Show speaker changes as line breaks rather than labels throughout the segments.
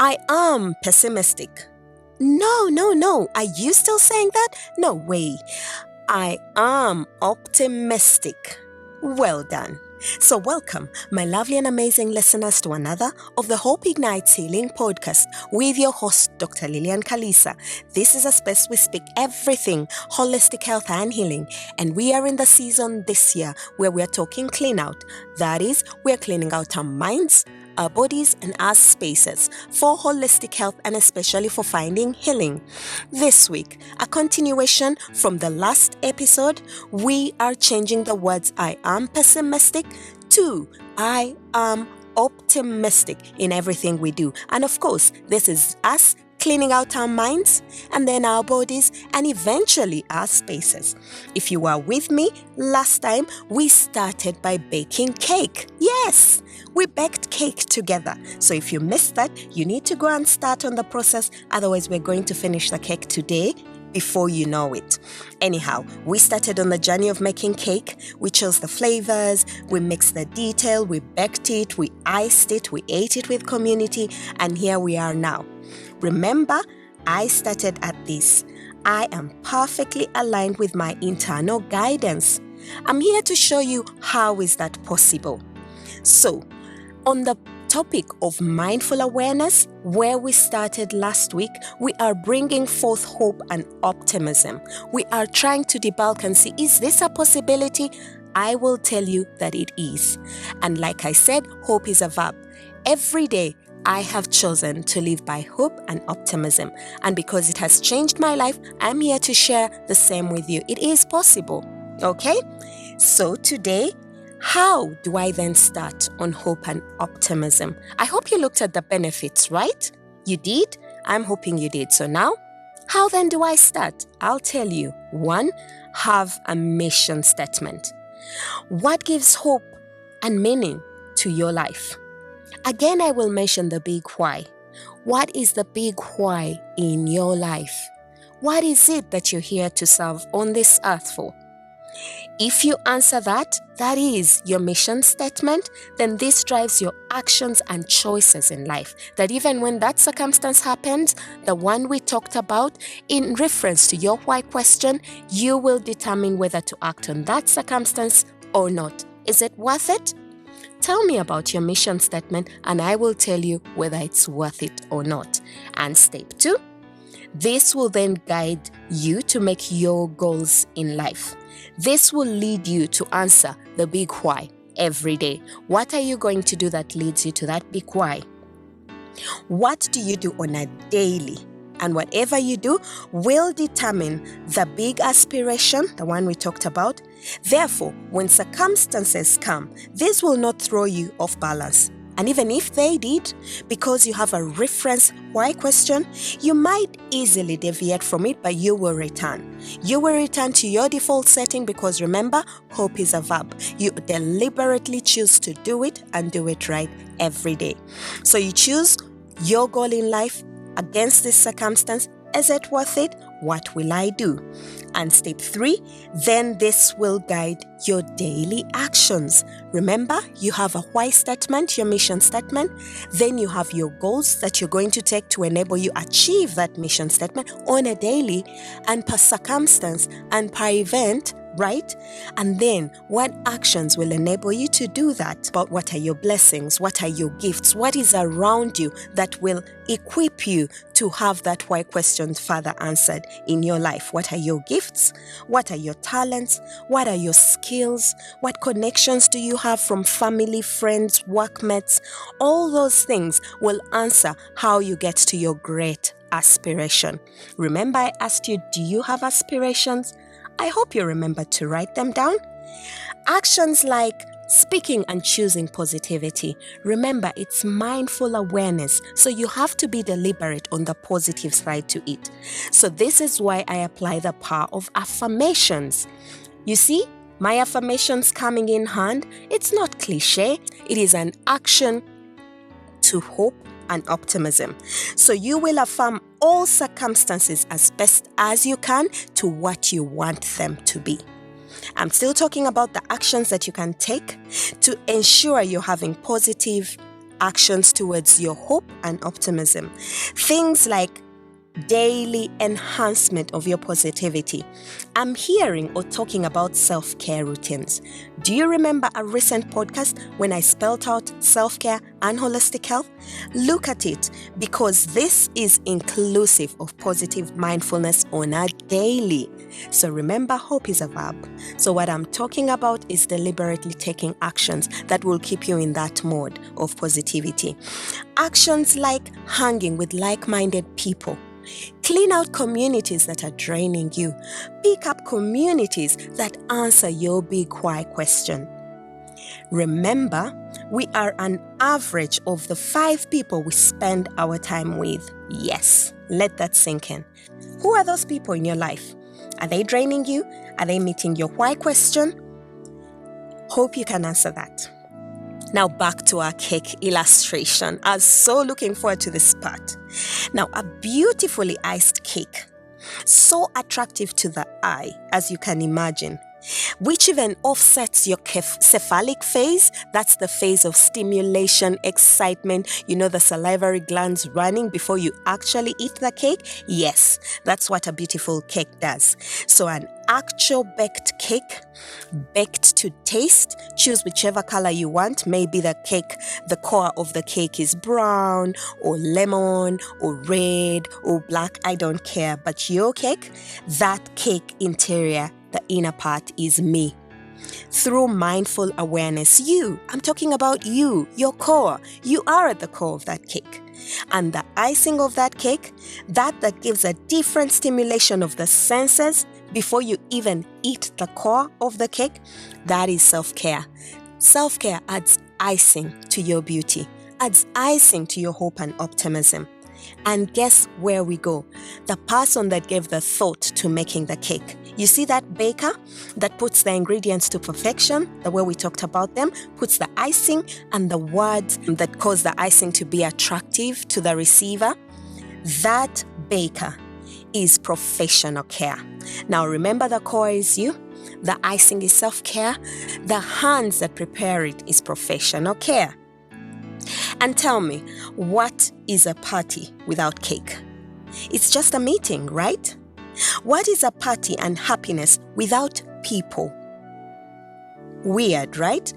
I am pessimistic. No. Are you still saying that? No way. I am optimistic. Well done. So welcome, my lovely and amazing listeners, to another of the Hope Ignites Healing podcast with your host, Dr. Lillian Kalisa. This is a space we speak everything holistic health and healing, and we are in the season this year where we are talking clean out. That is, we are cleaning out our minds, our bodies, and our spaces for holistic health and especially for finding healing. This week, a continuation from the last episode, we are changing the words I am pessimistic to I am optimistic in everything we do. And of course, this is us cleaning out our minds and then our bodies and eventually our spaces. If you were with me last time, we started by baking cake. Yes, we baked cake together. So if you missed that, you need to go and start on the process. Otherwise, we're going to finish the cake today before you know it. Anyhow, we started on the journey of making cake. We chose the flavors, we mixed the detail, we baked it, we iced it, we ate it with community, and here we are now. Remember, I started at this. I am perfectly aligned with my internal guidance. I'm here to show you how is that possible. So, on the topic of mindful awareness, where we started last week, we are bringing forth hope and optimism. We are trying to debunk and see, is this a possibility? I will tell you that it is. And like I said, hope is a verb. Every day, I have chosen to live by hope and optimism. And because it has changed my life, I'm here to share the same with you. It is possible. Okay? So today, how do I then start on hope and optimism? I hope you looked at the benefits, right? You did? I'm hoping you did. So now, how then do I start? I'll tell you. 1, have a mission statement. What gives hope and meaning to your life? Again, I will mention the big why. What is the big why in your life? What is it that you're here to serve on this earth for? If you answer that is your mission statement, then this drives your actions and choices in life. That even when that circumstance happens, the one we talked about, in reference to your why question, you will determine whether to act on that circumstance or not. Is it worth it? Tell me about your mission statement and I will tell you whether it's worth it or not. And step 2, this will then guide you to make your goals in life. This will lead you to answer the big why every day. What are you going to do that leads you to that big why? What do you do on a daily? And whatever you do will determine the big aspiration, the one we talked about. Therefore, when circumstances come, this will not throw you off balance. And even if they did, because you have a reference why question, you might easily deviate from it, but you will return. You will return to your default setting because remember, hope is a verb. You deliberately choose to do it and do it right every day. So you choose your goal in life against this circumstance. Is it worth it? What will I do? And step 3, then this will guide your daily actions. Remember, you have a why statement, your mission statement. Then you have your goals that you're going to take to enable you achieve that mission statement on a daily and per circumstance and per event, right? And then what actions will enable you to do that? But what are your blessings? What are your gifts? What is around you that will equip you to have that why question further answered in your life? What are your gifts? What are your talents? What are your skills? What connections do you have from family, friends, workmates? All those things will answer how you get to your great aspiration. Remember, I asked you, do you have aspirations? I hope you remember to write them down. Actions like speaking and choosing positivity. Remember, it's mindful awareness, so you have to be deliberate on the positive side to it. So this is why I apply the power of affirmations. You see, my affirmations coming in hand, it's not cliche. It is an action to hope and optimism. So you will affirm all circumstances as best as you can to what you want them to be. I'm still talking about the actions that you can take to ensure you're having positive actions towards your hope and optimism. Things like daily enhancement of your positivity. I'm hearing or talking about self-care routines. Do you remember a recent podcast when I spelled out self-care and holistic health? Look at it, because this is inclusive of positive mindfulness on a daily. So remember, hope is a verb. So what I'm talking about is deliberately taking actions that will keep you in that mode of positivity. Actions like hanging with like-minded people. Clean out communities that are draining you. Pick up communities that answer your big why question. Remember, we are an average of the 5 people we spend our time with. Yes, let that sink in. Who are those people in your life? Are they draining you? Are they meeting your why question? Hope you can answer that. Now back to our cake illustration. I'm so looking forward to this part. Now, a beautifully iced cake, so attractive to the eye, as you can imagine, which even offsets your cephalic phase. That's the phase of stimulation, excitement, the salivary glands running before you actually eat the cake. Yes, that's what a beautiful cake does. So an actual baked cake, baked to taste. Choose whichever color you want. Maybe the core of the cake is brown or lemon or red or black. I don't care. But your cake, that cake interior, the inner part is me. Through mindful awareness, I'm talking about you, your core. You are at the core of that cake. And the icing of that cake, that gives a different stimulation of the senses before you even eat the core of the cake, that is self-care. Self-care adds icing to your beauty, adds icing to your hope and optimism. And guess where we go? The person that gave the thought to making the cake. You see that baker that puts the ingredients to perfection, the way we talked about them, puts the icing and the words that cause the icing to be attractive to the receiver? That baker is professional care. Now remember, the core is you, the icing is self-care, the hands that prepare it is professional care. And tell me, what is a party without cake? It's just a meeting, right? What is a party and happiness without people? Weird, right?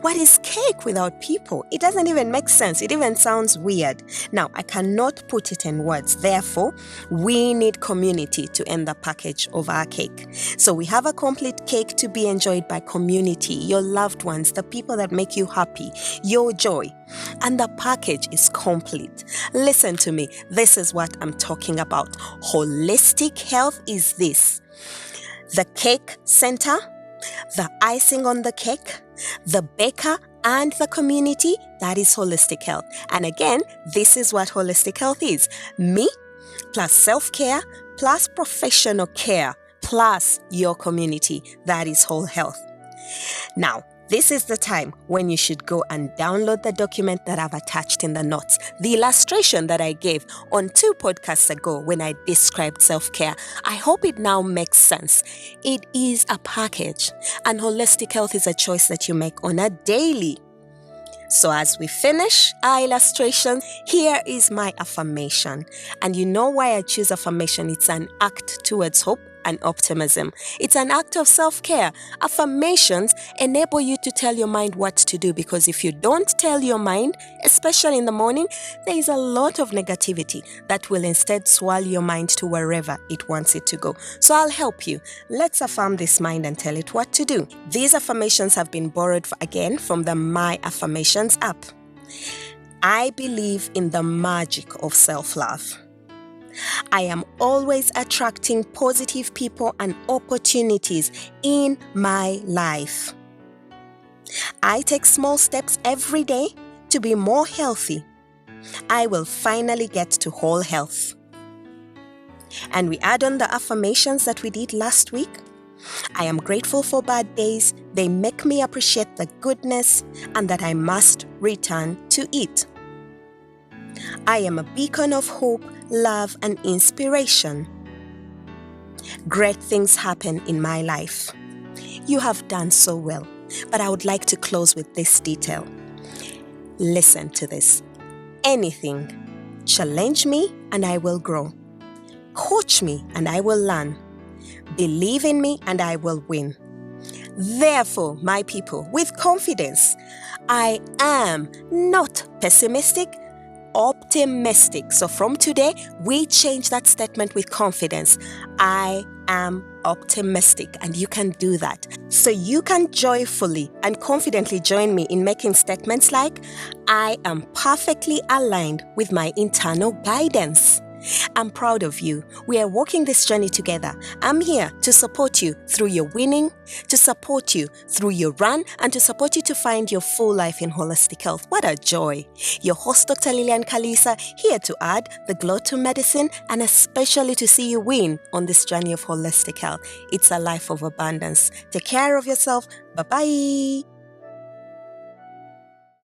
What is cake without people? It doesn't even make sense. It even sounds weird. Now, I cannot put it in words. Therefore, we need community to end the package of our cake. So we have a complete cake to be enjoyed by community, your loved ones, the people that make you happy, your joy. And the package is complete. Listen to me. This is what I'm talking about. Holistic health is this: the cake center, the icing on the cake, the baker, and the community. That is holistic health. And again, this is what holistic health is: me plus self-care plus professional care plus your community. That is whole health. Now, this is the time when you should go and download the document that I've attached in the notes, the illustration that I gave on 2 podcasts ago when I described self-care. I hope it now makes sense. It is a package, and holistic health is a choice that you make on a daily. So as we finish our illustration, here is my affirmation. And you know why I choose affirmation? It's an act towards hope and optimism. It's an act of self-care. Affirmations enable you to tell your mind what to do, because if you don't tell your mind, especially in the morning, there is a lot of negativity that will instead swallow your mind to wherever it wants it to go. So I'll help you. Let's affirm this mind and tell it what to do. These affirmations have been borrowed again from the My Affirmations app. I believe in the magic of self-love. I am always attracting positive people and opportunities in my life. I take small steps every day to be more healthy. I will finally get to whole health. And we add on the affirmations that we did last week. I am grateful for bad days. They make me appreciate the goodness and that I must return to it. I am a beacon of hope, love, and inspiration. Great things happen in my life. You have done so well, but I would like to close with this detail. Listen to this. Anything. Challenge me and I will grow. Coach me and I will learn. Believe in me and I will win. Therefore, my people, with confidence, I am not pessimistic, optimistic. So from today, we change that statement with confidence. I am optimistic, and you can do that. So you can joyfully and confidently join me in making statements like, I am perfectly aligned with my internal guidance. I'm proud of you. We are walking this journey together. I'm here to support you through your winning, to support you through your run, and to support you to find your full life in holistic health. What a joy. Your host, Dr. Lillian Kalisa, here to add the glow to medicine and especially to see you win on this journey of holistic health. It's a life of abundance. Take care of yourself. Bye-bye.